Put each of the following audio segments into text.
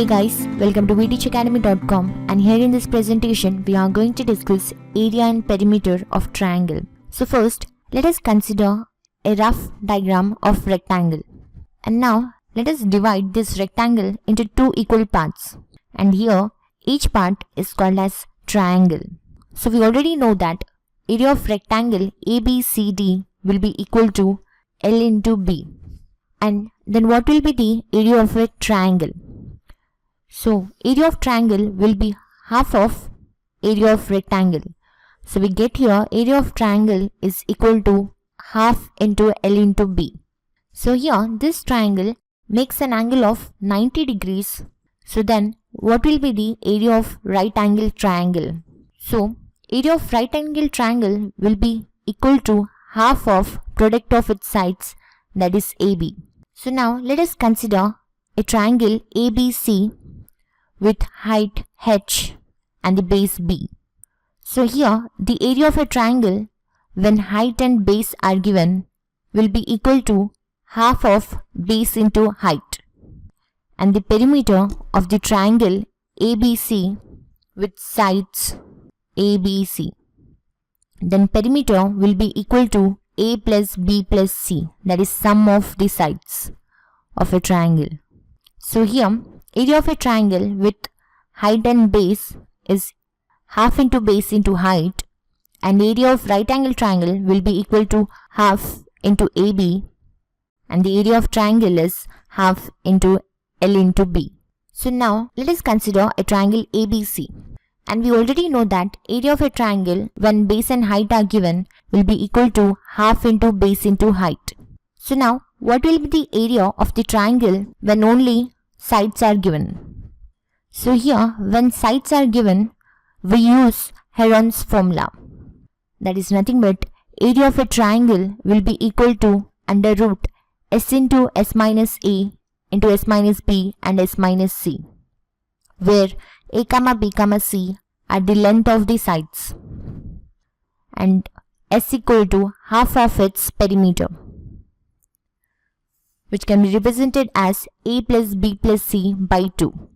Hey guys, welcome to vteachacademy.com, and here in this presentation we are going to discuss area and perimeter of triangle. So first, let us consider a rough diagram of rectangle. And now let us divide this rectangle into two equal parts. And here each part is called as triangle. So we already know that area of rectangle ABCD will be equal to L into B. And then what will be the area of a triangle? So area of triangle will be half of area of rectangle. So we get here area of triangle is equal to half into L into B. So here this triangle makes an angle of 90 degrees. So then what will be the area of right angle triangle? So area of right angle triangle will be equal to half of product of its sides, that is AB. So now let us consider a triangle ABC with height h and the base b. So here the area of a triangle when height and base are given will be equal to half of base into height. And the perimeter of the triangle ABC with sides ABC, then perimeter will be equal to A plus B plus C, that is sum of the sides of a triangle. So here area of a triangle with height and base is half into base into height, and area of right angle triangle will be equal to half into AB, and the area of triangle is half into L into B. So now let us consider a triangle ABC. And we already know that area of a triangle when base and height are given will be equal to half into base into height. So now what will be the area of the triangle when only sides are given? So here when sides are given, we use Heron's formula. That is nothing but area of a triangle will be equal to under root s into s minus a into s minus b and s minus c, where a comma b comma c are the length of the sides, and s equal to half of its perimeter, which can be represented as a plus b plus c by 2.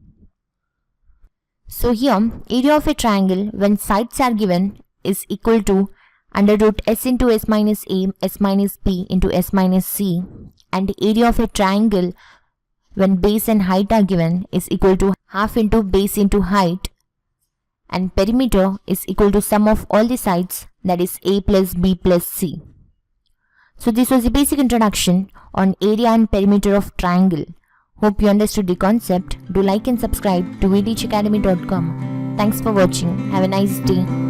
So here area of a triangle when sides are given is equal to under root s into s minus a, s minus b into s minus c, and area of a triangle when base and height are given is equal to half into base into height, and perimeter is equal to sum of all the sides, that is a plus b plus c. So this was the basic introduction on area and perimeter of triangle. Hope you understood the concept. Do like and subscribe to vteachacademy.com. Thanks for watching. Have a nice day.